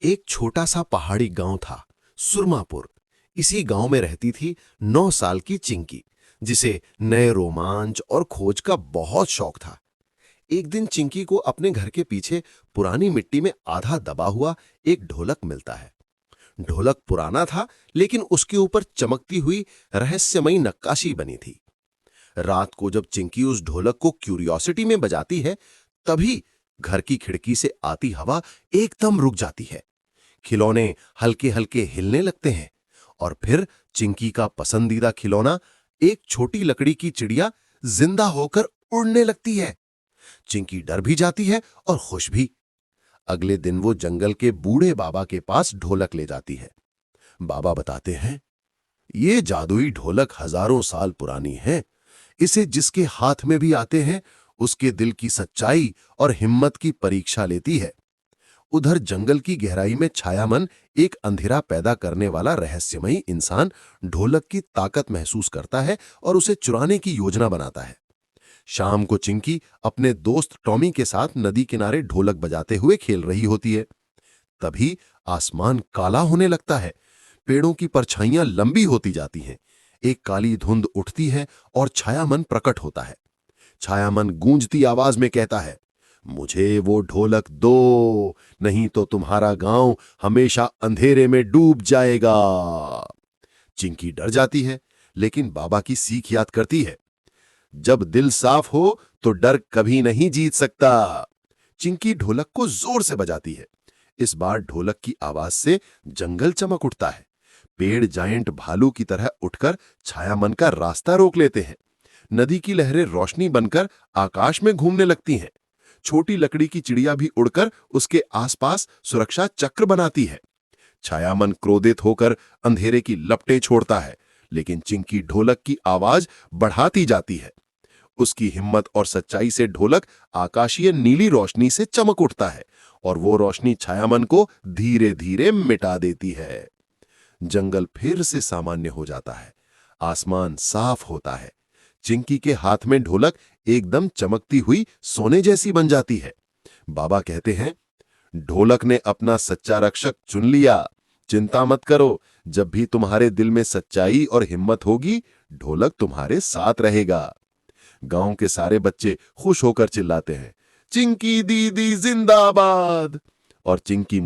एक छोटा सा पहाड़ी गांव था, सुरमापुर। इसी गांव में रहती थी 9 साल की चिंकी, जिसे नए रोमांच और खोज का बहुत शौक था। एक दिन चिंकी को अपने घर के पीछे पुरानी मिट्टी में आधा दबा हुआ एक ढोलक मिलता है। ढोलक पुराना था, लेकिन उसके ऊपर चमकती हुई रहस्यमयी नक्काशी बनी थी। रात को जब चिंकी उस ढोलक को क्यूरियोसिटी में बजाती है, तभी घर की खिड़की से आती हवा एकदम रुक जाती है। खिलौने हल्के हल्के हिलने लगते हैं और फिर चिंकी का पसंदीदा खिलौना, एक छोटी लकड़ी की चिड़िया, जिंदा होकर उड़ने लगती है। चिंकी डर भी जाती है और खुश भी। अगले दिन वो जंगल के बूढ़े बाबा के पास ढोलक ले जाती है। बाबा बताते हैं, ये जादुई ढोलक हजारों साल पुरानी है। इसे जिसके हाथ में भी आते हैं, उसके दिल की सच्चाई और हिम्मत की परीक्षा लेती है। उधर जंगल की गहराई में छायामन, एक अंधेरा पैदा करने वाला रहस्यमयी इंसान, ढोलक की ताकत महसूस करता है और उसे चुराने की योजना बनाता है। शाम को चिंकी अपने दोस्त टॉमी के साथ नदी किनारे ढोलक बजाते हुए खेल रही होती है। तभी आसमान काला होने लगता है। पेड़ों की परछाइयां लंबी होती जाती हैं। एक काली धुंध उठती है और छायामन प्रकट होता है। छायामन गूंजती आवाज में कहता है, मुझे वो ढोलक दो, नहीं तो तुम्हारा गांव हमेशा अंधेरे में डूब जाएगा। चिंकी डर जाती है, लेकिन बाबा की सीख याद करती है, जब दिल साफ हो तो डर कभी नहीं जीत सकता। चिंकी ढोलक को जोर से बजाती है। इस बार ढोलक की आवाज से जंगल चमक उठता है। पेड़ जायंट भालू की तरह उठकर छायामन का रास्ता रोक लेते हैं। नदी की लहरें रोशनी बनकर आकाश में घूमने लगती हैं। छोटी लकड़ी की चिड़िया भी उड़कर उसके आसपास सुरक्षा चक्र बनाती है। छायामन क्रोधित होकर अंधेरे की लपटें छोड़ता है, लेकिन चिंकी ढोलक की आवाज बढ़ाती जाती है। उसकी हिम्मत और सच्चाई से ढोलक आकाशीय नीली रोशनी से चमक उठता है और वो रोशनी छायामन को धीरे धीरे मिटा देती है। जंगल फिर से सामान्य हो जाता है। आसमान साफ होता है। चिंकी के हाथ में ढोलक एकदम चमकती हुई सोने जैसी बन जाती है। बाबा कहते हैं, ढोलक ने अपना सच्चा रक्षक चुन लिया। चिंता मत करो, जब भी तुम्हारे दिल में सच्चाई और हिम्मत होगी, ढोलक तुम्हारे साथ रहेगा। गांव के सारे बच्चे खुश होकर चिल्लाते हैं, चिंकी दीदी जिंदाबाद। और चिंकी